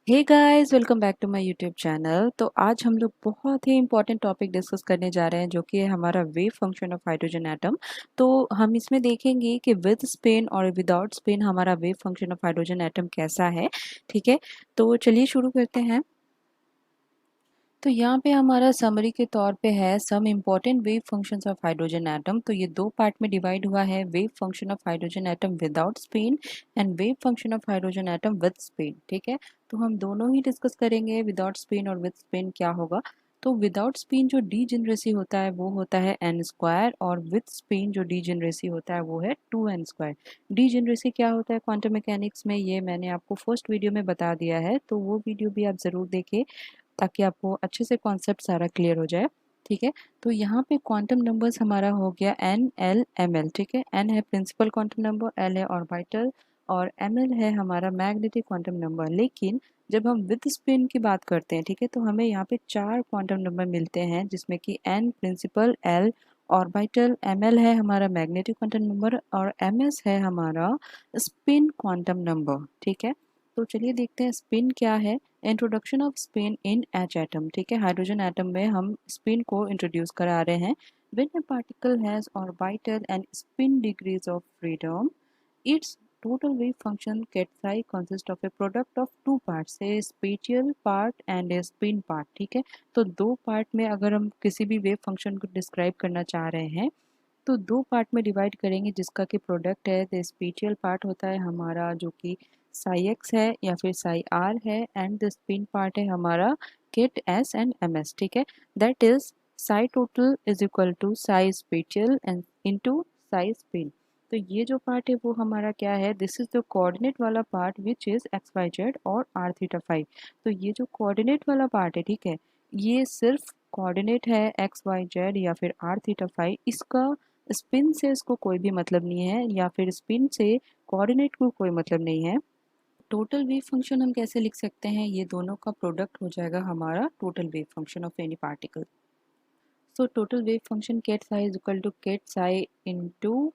Hey guys, welcome back to my YouTube channel. तो आज हम लोग बहुत ही इंपॉर्टेंट टॉपिक डिस्कस करने जा रहे हैं जो कि है हमारा wave function of hydrogen atom. तो हम इसमें देखेंगे कि विद स्पिन और विदाउट स्पिन हमारा wave function of hydrogen atom कैसा है। ठीक है, तो चलिए शुरू करते हैं। तो यहाँ पे हमारा समरी के तौर पे है some important wave functions of hydrogen atom. तो ये दो पार्ट में डिवाइड हुआ है, wave function of hydrogen atom without spin and wave function of hydrogen atom with spin. ठीक है, तो हम दोनों ही डिस्कस करेंगे, विदाउट स्पिन और विद स्पिन क्या होगा। तो विदाउट स्पिन जो डीजेनरेसी होता है वो होता है एन स्क्वायर, और विद स्पिन जो डीजेनरेसी होता है वो है 2n²। डीजेनरेसी क्या होता है क्वांटम मैकेनिक्स में, ये मैंने आपको फर्स्ट वीडियो में बता दिया है, तो वो वीडियो भी आप ज़रूर देखिए ताकि आपको अच्छे से कॉन्सेप्ट सारा क्लियर हो जाए। ठीक है, तो यहाँ पे क्वांटम नंबर्स हमारा हो गया एन एल एम एल। ठीक है, एन है प्रिंसिपल क्वांटम नंबर, एल है ऑर्बिटल, और एम एल है हमारा मैग्नेटिक क्वांटम नंबर। लेकिन जब हम विद स्पिन की बात करते हैं, ठीक है, तो हमें यहाँ पे चार क्वांटम नंबर मिलते हैं, जिसमें कि n principal, l orbital, m l है हमारा मैग्नेटिक क्वांटम नंबर, और एम एस है हमारा स्पिन क्वांटम नंबर। ठीक है, तो चलिए देखते हैं स्पिन क्या है। इंट्रोडक्शन ऑफ स्पिन इन एच एटम। ठीक है, हाइड्रोजन एटम में हम स्पिन को इंट्रोड्यूस करा रहे हैं। When a particle has orbital and spin degrees of freedom, its total wave function ket psi consists of a product of two parts, a spatial part and a spin part। ठीक है, तो दो part में अगर हम किसी भी wave function को डिस्क्राइब करना चाह रहे हैं तो दो पार्ट में डिवाइड करेंगे, जिसका कि प्रोडक्ट है। द स्पेशियल पार्ट होता है हमारा जो कि साई एक्स है या फिर साई आर है, एंड द स्पिन पार्ट है हमारा ket s and m s. ठीक है, that is psi total is equal to psi spatial and into psi spin. तो ये जो पार्ट है वो हमारा क्या है, दिस इज द कोऑर्डिनेट वाला part which is x y z और आर थीटा फाइव। तो ये जो कोऑर्डिनेट वाला पार्ट है, ठीक है, ये सिर्फ कोऑर्डिनेट है एक्स वाई जेड या फिर आर थीटा फाइव। इसका स्पिन से इसको कोई भी मतलब नहीं है, या फिर स्पिन से कोऑर्डिनेट को कोई मतलब नहीं है। टोटल वेव फंक्शन हम कैसे लिख सकते हैं, ये दोनों का प्रोडक्ट हो जाएगा हमारा total wave function of any particle. So total wave function ket psi is equal to ket psi into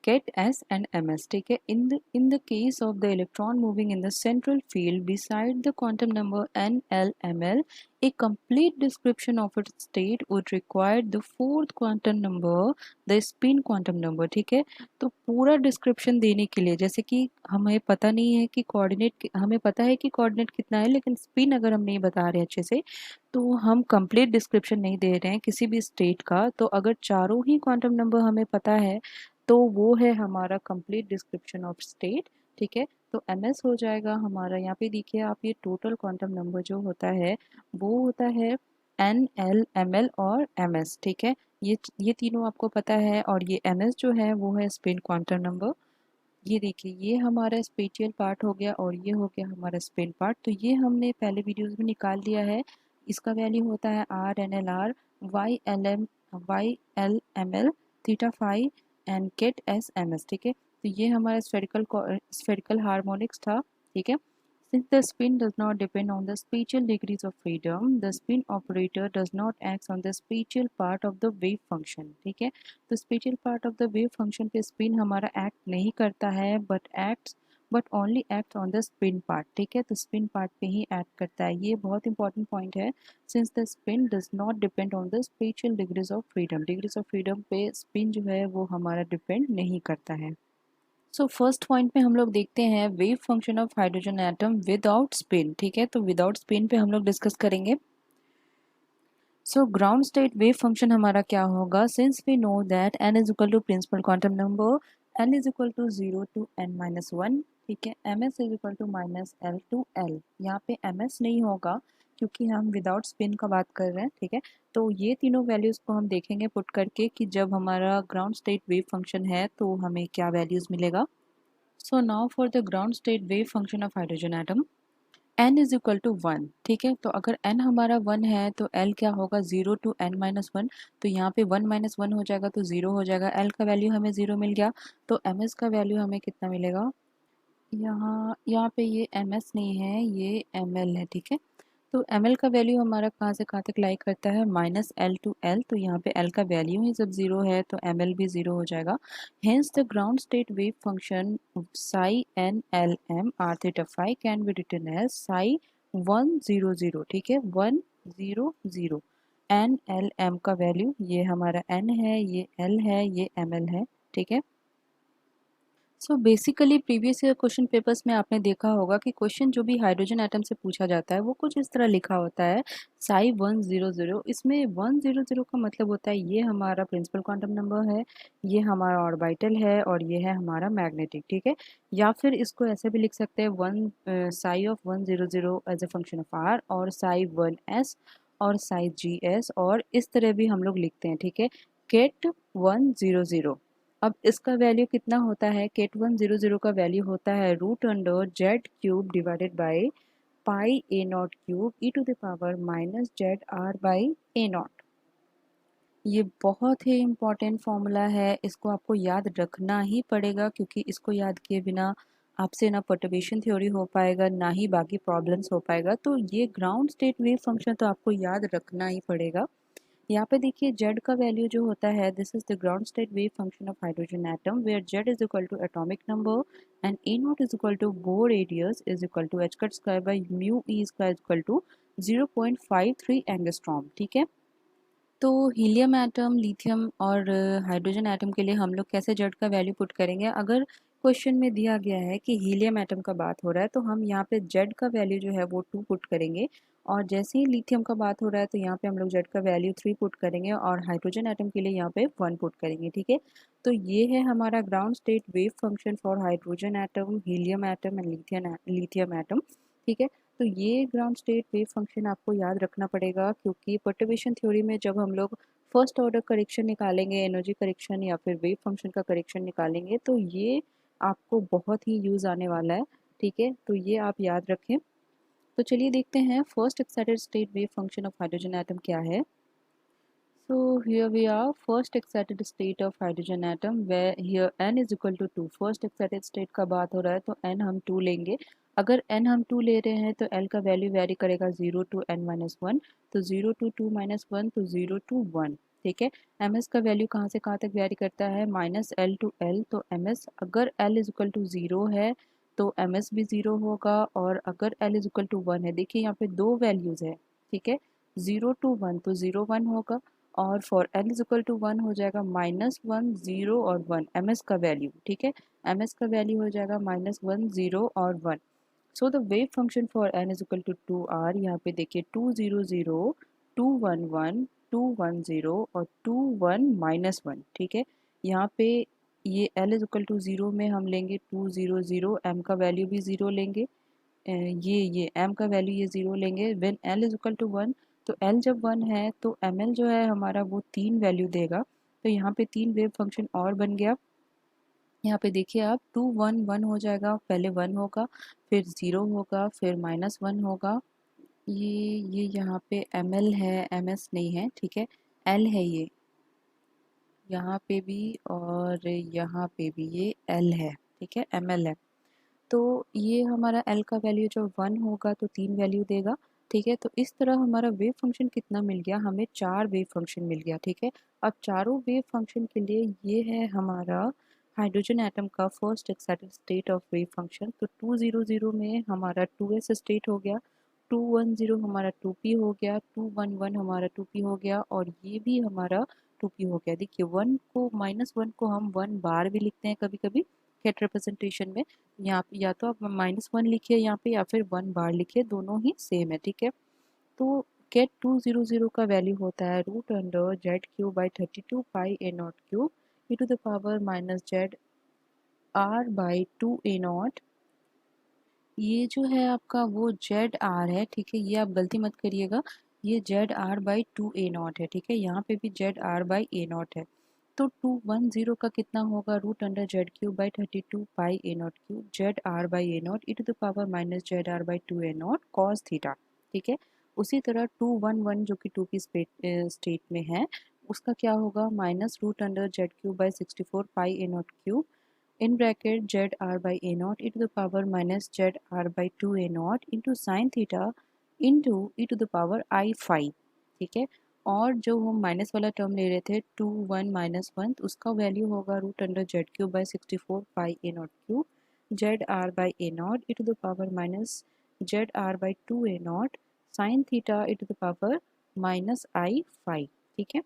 get s and ms। ठीक है, in the case of the electron moving in the central field beside the quantum number n l m l, a complete description of its state would require the fourth quantum number, the spin quantum number। ठीक है, तो पूरा description देने के लिए, जैसे कि हमें पता नहीं है कि कोऑर्डिनेट, हमें पता है कि कोऑर्डिनेट कितना है लेकिन स्पिन अगर हम नहीं बता रहे अच्छे से, तो हम कंप्लीट डिस्क्रिप्शन नहीं दे रहे हैं किसी भी स्टेट का। तो अगर चारों ही क्वांटम नंबर हमें पता है तो वो है हमारा कंप्लीट डिस्क्रिप्शन ऑफ स्टेट। ठीक है, तो एम एस हो जाएगा हमारा, यहाँ पे देखिए आप, ये टोटल क्वांटम नंबर जो होता है वो होता है एन एल एम एल और एम एस। ठीक है, ये तीनों आपको पता है, और ये एम एस जो है वो है स्पिन क्वांटम नंबर। ये देखिए, ये हमारा स्पेशियल पार्ट हो गया और ये हो गया हमारा स्पिन पार्ट। तो ये हमने पहले वीडियोस में निकाल लिया है। इसका वैल्यू होता है r n l r, y l m l, theta phi and ket s m s. ठीक है, तो ये हमारा स्फेरिकल हार्मोनिक्स था। ठीक है, since the spin does not depend on the spatial degrees of freedom, the spin operator does not act on the spatial part of the wave function। ठीक है, तो special part of the wave function पे spin हमारा act नहीं करता है, but only act on the spin part. ठीक है, तो स्पिन पार्ट पे ही एक्ट करता है। ये बहुत इंपॉर्टेंट पॉइंट है, since the spin does not depend on the special degrees of freedom. Degrees of freedom पे स्पिन जो है वो हमारा डिपेंड नहीं करता है। सो फर्स्ट पॉइंट पे हम लोग देखते हैं wave function of hydrogen atom without spin. ठीक है, तो विदाउट स्पिन पे हम लोग डिस्कस करेंगे। So ground state wave function हमारा क्या होगा, since we know that n is equal to principal quantum number, n is equal to 0 to n-1। ठीक है, ms is equal to minus l to l। यहाँ पे ms नहीं होगा क्योंकि हम विदाउट स्पिन का बात कर रहे हैं। ठीक है, तो ये तीनों वैल्यूज को हम देखेंगे पुट करके कि जब हमारा ग्राउंड स्टेट वेव फंक्शन है तो हमें क्या वैल्यूज मिलेगा। So now for the ground state wave function of hydrogen atom, n is equal to 1। ठीक है, तो अगर n हमारा 1 है तो l क्या होगा, 0 टू n-1। तो यहाँ पे 1 - 1 हो जाएगा तो 0 हो जाएगा, l का वैल्यू हमें 0 मिल गया। तो ms का वैल्यू हमें कितना मिलेगा, यहाँ यहाँ पे ये ms नहीं है, ये ml है। ठीक है, तो एम एल का वैल्यू हमारा कहाँ से कहाँ तक लाई करता है, माइनस एल टू एल। तो यहाँ पे एल का वैल्यू ही जब जीरो है तो एम एल भी जीरो हो जाएगा। Hence the ground state wave function psi n l m r theta phi can be written as psi 100, ठीक है, 100। एन एल एम का वैल्यू, ये हमारा एन है, ये एल है, ये एम एल है, ठीक है। So basically previous year question papers में आपने देखा होगा कि क्वेश्चन जो भी हाइड्रोजन एटम से पूछा जाता है वो कुछ इस तरह लिखा होता है, साई 100। इसमें 100 का मतलब होता है ये हमारा प्रिंसिपल क्वांटम नंबर है, ये हमारा ऑर्बिटल है और ये है हमारा मैग्नेटिक, ठीक है। या फिर इसको ऐसे भी लिख सकते हैं, one psi of 100 as a function of r, और साई 1s और साई GS, और इस तरह भी हम लोग लिखते हैं, ठीक है। केट 100, अब इसका वैल्यू कितना होता है, केट 100 का वैल्यू होता है root under z cube divided by pi a naught cube e to the power minus z r by a naught. ये बहुत ही इम्पॉर्टेंट फॉर्मूला है, इसको आपको याद रखना ही पड़ेगा, क्योंकि इसको याद किए बिना आपसे ना पर्टर्बेशन थ्योरी हो पाएगा, ना ही बाकी प्रॉब्लम्स हो पाएगा। तो ये ग्राउंड स्टेट वेव फंक्शन तो आपको याद रखना ही पड़ेगा। यहाँ पे देखिए जेड का वैल्यू जो होता है, this is the ground state wave function of hydrogen atom where z is equal to atomic number and a naught is equal to Bohr radius is equal to h cut square by mu e square equal to 0.53 angstrom, ठीक है। तो helium atom, lithium और hydrogen atom के लिए हम लोग कैसे Z का वैल्यू पुट करेंगे, अगर क्वेश्चन में दिया गया है कि हीलियम एटम का बात हो रहा है तो हम यहाँ पे जेड का वैल्यू जो है वो 2 पुट करेंगे, और जैसे ही लिथियम का बात हो रहा है तो यहाँ पे हम लोग जेड का वैल्यू 3 पुट करेंगे, और हाइड्रोजन एटम के लिए यहाँ पे 1 पुट करेंगे, ठीक है। तो ये है हमारा ground state wave function for hydrogen atom, helium atom and lithium atom, ठीक है। तो ये ग्राउंड स्टेट वेव फंक्शन आपको याद रखना पड़ेगा, क्योंकि पर्टर्बेशन थ्योरी में जब हम लोग फर्स्ट ऑर्डर करेक्शन निकालेंगे, एनर्जी करेक्शन या फिर वेव फंक्शन का करेक्शन निकालेंगे, तो ये आपको बहुत ही यूज़ आने वाला है, ठीक है। तो ये आप याद रखें। तो चलिए देखते हैं first excited state wave function of hydrogen atom क्या है। So here we are, first excited state of hydrogen atom where here n is equal to 2. First excited state का बात हो रहा है तो n हम 2 लेंगे। अगर n हम 2 ले रहे हैं तो l का वैल्यू वेरी करेगा 0 टू n माइनस 1, तो 0 टू 2 माइनस 1 तो 0 टू 1, ठीक है। ms का वैल्यू कहाँ से कहाँ तक वेरी करता है, माइनस l टू l, तो ms अगर l इज इक्वल टू 0 है तो ms भी 0 होगा, और अगर l इज इक्वल टू 1 है, देखिए यहाँ पे दो वैल्यूज़ है, ठीक है, 0 टू 1 तो 0 1 होगा, और for l is equal to 1 हो जाएगा माइनस 1 0 और 1 एम एस का वैल्यू, ठीक है। एम एस का वैल्यू हो जाएगा माइनस 1 0 और 1। So the wave function for n is equal to 2 r, यहाँ पे देखिए 2 0 0 2 1 1 2 1 0 और 2 1 माइनस 1, ठीक है। यहाँ पे ये एल इज इक्वल टू 0 में हम लेंगे 2 0 0, एम का वैल्यू भी 0 लेंगे, ये एम का वैल्यू ये 0 लेंगे, when l is equal to 1, तो एल जब 1 है तो एम एल जो है हमारा वो 3 वैल्यू देगा, तो यहाँ पे 3 वेव फंक्शन और बन गया। यहाँ पे देखिए आप 2 1 1 हो जाएगा, पहले 1 होगा, फिर 0 होगा, फिर माइनस 1 होगा, ये यहाँ पे एम एल है, एम एस नहीं है, ठीक है, एल है ये, यहाँ पे भी और यहाँ पे भी ये एल है, ठीक है, एम एल है। तो ये हमारा एल का वैल्यू जो 1 होगा तो 3 वैल्यू देगा, ठीक है। तो इस तरह हमारा वेव फंक्शन कितना मिल गया, हमें 4 वेव फंक्शन मिल गया, ठीक है। अब चारों वेव फंक्शन के लिए ये है हमारा हाइड्रोजन एटम का first excited state of wave function. तो 200 में हमारा 2s स्टेट हो गया, 210 हमारा 2p हो गया, 211 हमारा 2p हो गया, और ये भी हमारा 2p हो गया। देखिए 1 को माइनस 1 को हम 1 बार भी लिखते हैं कभी कभी कैट रिप्रेजेंटेशन में, यहाँ पे या तो आप माइनस 1 लिखिए यहाँ पे या फिर 1 बार लिखिए, दोनों ही सेम है, ठीक है। तो गेट 200 का वैल्यू होता है root under z cube by 32 pi a naught cube e to the power minus z r by 2 a naught. ये जो है आपका वो जेड आर है, ठीक है, ये आप गलती मत करिएगा, ये z r by 2 a naught है, ठीक है, यहाँ पे भी z r by a naught है। तो 210 का कितना होगा, root under z cube by 32 pi a naught cube z r by a naught e to the power minus z r by 2 a naught cos theta, ठीक है। उसी तरह 211 जो कि 2 की स्टेट में है, उसका क्या होगा, minus root under z cube by 64 pi a naught cube in bracket z r by a naught e to the power minus z r by 2 a naught into sin theta into e to the power i phi, ठीक है। और जो हम minus वाला term ले रहे थे 2 1 -1, तो उसका वैल्यू होगा root under z cube by 64 pi a naught cube z r by a naught e to the power minus z r by 2 a naught sine theta e to the power minus i phi, ठीक है।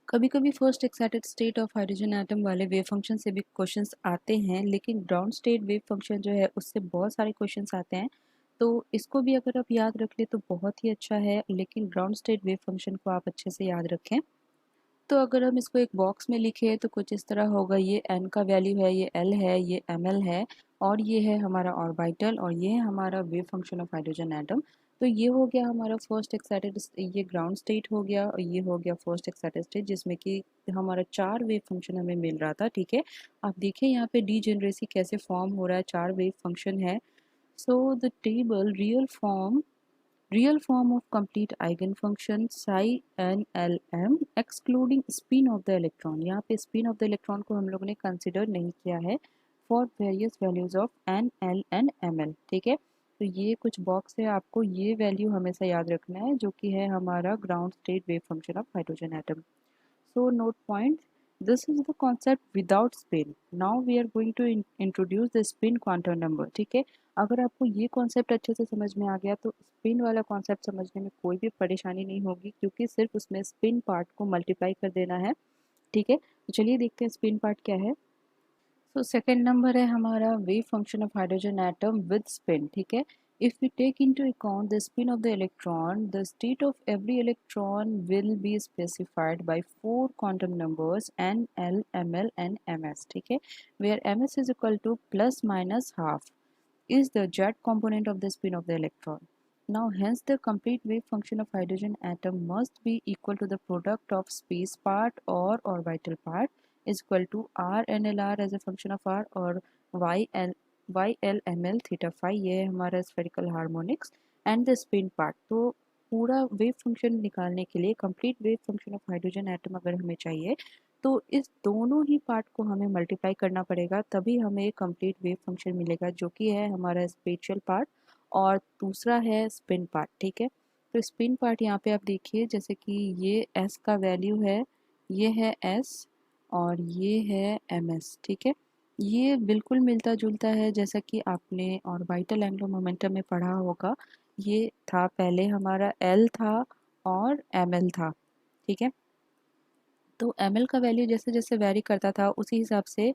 कभी कभी first excited state of hydrogen atom वाले wave function से भी questions आते हैं, लेकिन ग्राउंड स्टेट वेव फंक्शन जो है उससे बहुत सारे क्वेश्चंस आते हैं। तो इसको भी अगर आप याद रख ले तो बहुत ही अच्छा है, लेकिन ग्राउंड स्टेट वेव फंक्शन को आप अच्छे से याद रखें। तो अगर हम इसको एक बॉक्स में लिखें तो कुछ इस तरह होगा, ये n का वैल्यू है, ये l है, ये ml है, और ये है हमारा ऑर्बिटल, और ये है हमारा wave function of hydrogen atom. तो ये हो गया हमारा फर्स्ट एक्साइटेड, ये ग्राउंड स्टेट हो गया, और ये हो गया फर्स्ट एक्साइटेड स्टेट, जिसमें कि हमारा 4 वेव फंक्शन हमें मिल रहा था, ठीक है। आप देखिए यहाँ पे डीजेनरेसी कैसे फॉर्म हो रहा है, 4 वेव फंक्शन है। So the table real form of complete eigenfunction psi n l m excluding spin of the electron, यहाँ पे spin of the electron को हम लोगों ने कंसिडर नहीं किया है for various values of n l and ml, ठीक है। तो ये कुछ बॉक्स है, आपको ये वैल्यू हमेशा याद रखना है, जो कि है हमारा ground state wave function of hydrogen atom. So note point, this is the concept without spin. Now we are going to introduce the spin quantum number, ठीक है। अगर आपको ये कॉन्सेप्ट अच्छे से समझ में आ गया तो स्पिन वाला कॉन्सेप्ट समझने में कोई भी परेशानी नहीं होगी, क्योंकि सिर्फ उसमें स्पिन पार्ट को मल्टीप्लाई कर देना है, ठीक है। तो चलिए देखते हैं स्पिन पार्ट क्या है। तो सेकेंड नंबर है हमारा wave function of hydrogen atom with spin, ठीक है। If we take into account the spin of the electron, the state of every electron will be specified by 4 quantum numbers n, l, ml and ms, ठीक है, where ms is equal to plus minus half is the jet component of the spin of the electron. Now hence the complete wave function of hydrogen atom must be equal to the product of space part or orbital part is equal to r n l r as a function of r, और y l m l theta phi, ये है हमारा spherical harmonics and the spin part। तो पूरा wave function निकालने के लिए complete wave function of hydrogen atom अगर हमें चाहिए, तो इस दोनों ही पार्ट को हमें मल्टीप्लाई करना पड़ेगा, तभी हमें कंप्लीट वेव फंक्शन मिलेगा, जो कि है हमारा स्पेशियल पार्ट और दूसरा है स्पिन पार्ट, ठीक है। तो स्पिन पार्ट यहाँ पे आप देखिए, जैसे कि ये s का वैल्यू है, ये है s और ये है ms, ठीक है। ये बिल्कुल मिलता जुलता है, जैसा कि आपने ऑर्बिटल एंगुलर मोमेंटम में पढ़ा होगा। ये था पहले हमारा l था और ml था, ठीक है। तो ml का वैल्यू जैसे जैसे वेरी करता था उसी हिसाब से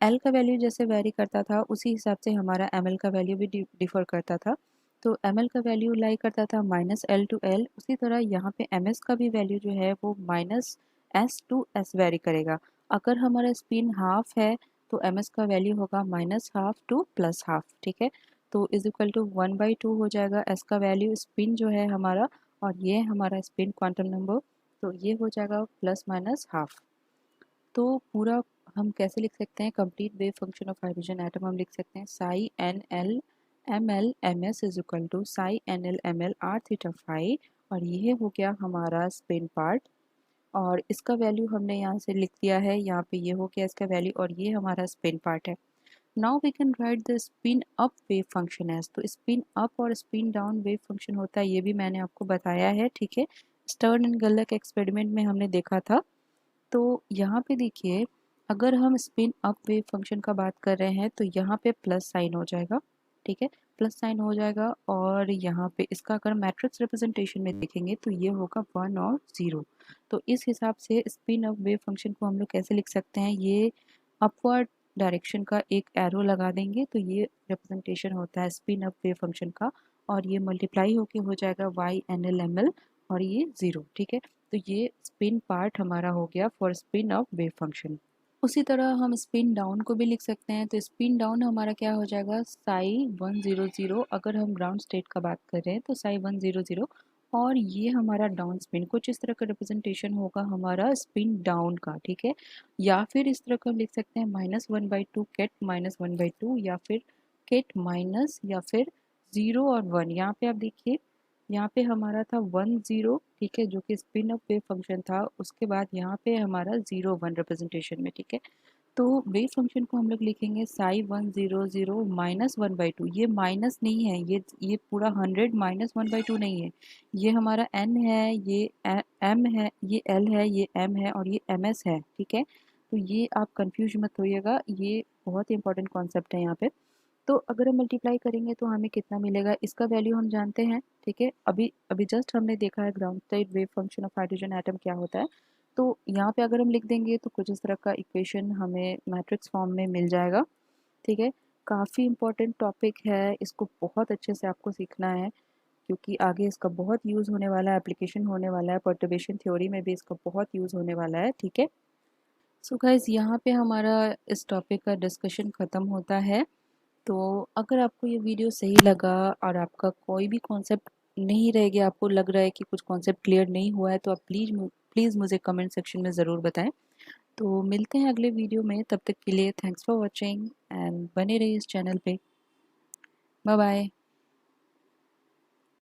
l का वैल्यू जैसे वेरी करता था उसी हिसाब से हमारा ml का वैल्यू भी डिफर करता था। तो ml का वैल्यू लाई करता था माइनस एल टू एल, उसी तरह यहाँ पे ms का भी वैल्यू जो है वो minus s to s vary करेगा। अगर हमारा स्पिन हाफ है तो ms का वैल्यू होगा minus half two plus half, ठीक है। तो इज इक्वल टू 1/2 हो जाएगा s का वैल्यू, स्पिन जो है हमारा, और ये हमारा स्पिन क्वांटम नंबर, तो ये हो जाएगा प्लस माइनस हाफ। तो पूरा हम कैसे लिख सकते हैं, complete wave function of hydrogen atom हम लिख सकते हैं psi n l m l m s is equal to psi n l m l r theta phi, और ये हो गया हमारा स्पिन पार्ट, और इसका वैल्यू हमने यहाँ से लिख दिया है, यहाँ पे ये हो गया इसका वैल्यू, और ये हमारा स्पिन पार्ट है। Now we can write the spin up wave function as, तो स्पिन अप और स्पिन डाउन वेव फंक्शन होता है, ये भी मैंने आपको बताया है, ठीक है। स्टर्न एंड गल्लक एक्सपेरिमेंट में हमने देखा था। तो यहाँ पे देखिए, अगर हम स्पिन अप वेव फंक्शन का बात कर रहे हैं तो यहाँ पे प्लस साइन हो जाएगा, ठीक है, प्लस साइन हो जाएगा, और यहाँ पे इसका अगर मैट्रिक्स रिप्रेजेंटेशन में देखेंगे तो ये होगा 1 और 0। तो इस हिसाब से स्पिन अप वेव फंक्शन को हम लोग कैसे लिख सकते हैं, ये अपवर्ड डायरेक्शन का एक एरो लगा देंगे, तो ये रिप्रेजेंटेशन होता है स्पिन अप वेव फंक्शन का, और ये मल्टीप्लाई होके हो जाएगा y n l m l, और ये 0, ठीक है। तो ये स्पिन पार्ट हमारा हो गया for spin off wave function. उसी तरह हम स्पिन डाउन को भी लिख सकते हैं, तो स्पिन डाउन हमारा क्या हो जाएगा साई 100, अगर हम ग्राउंड स्टेट का बात कर रहे हैं तो साई 100, और ये हमारा डाउन स्पिन कुछ इस तरह का रिप्रेजेंटेशन होगा हमारा स्पिन डाउन का, ठीक है। या फिर इस तरह का हम लिख सकते हैं -1/2 केट -1/2, या फिर केट माइनस, या फिर 0 और 1। यहाँ पे आप देखिए, यहाँ पे हमारा था 1 0, ठीक है, जो कि स्पिन अप वेव फंक्शन था, उसके बाद यहाँ पे हमारा 0 1 रिप्रेजेंटेशन में, ठीक है। तो वेव फंक्शन को हम लोग लिखेंगे साई 100 -1/2। ये माइनस नहीं है, ये पूरा 100 -1/2 नहीं है, ये हमारा n है, ये m है, ये l है, ये m है और ये ms है। ठीक है, तो ये आप कंफ्यूज मत होइएगा, ये बहुत ही इंपॉर्टेंट कॉन्सेप्ट है यहाँ पे। तो अगर हम मल्टीप्लाई करेंगे तो हमें कितना मिलेगा, इसका वैल्यू हम जानते हैं। ठीक है, अभी अभी जस्ट हमने देखा है ground state wave function of hydrogen atom क्या होता है। तो यहाँ पे अगर हम लिख देंगे तो कुछ इस तरह का इक्वेशन हमें मैट्रिक्स फॉर्म में मिल जाएगा। ठीक है, काफ़ी इंपॉर्टेंट टॉपिक है, इसको बहुत अच्छे से आपको सीखना है क्योंकि आगे इसका बहुत यूज़ होने वाला है, एप्लीकेशन होने वाला है, पर्टर्बेशन थ्योरी में भी इसका बहुत यूज़ होने वाला है। ठीक है, सो गाइज यहाँ पे हमारा इस टॉपिक का डिस्कशन ख़त्म होता है। तो अगर आपको ये वीडियो सही लगा और आपका कोई भी कॉन्सेप्ट नहीं रह गया, आपको लग रहा है कि कुछ कॉन्सेप्ट क्लियर नहीं हुआ है, तो आप प्लीज़ मुझे कमेंट सेक्शन में ज़रूर बताएं। तो मिलते हैं अगले वीडियो में, तब तक के लिए थैंक्स फॉर वॉचिंग एंड बने रहिए इस चैनल पे। Bye bye.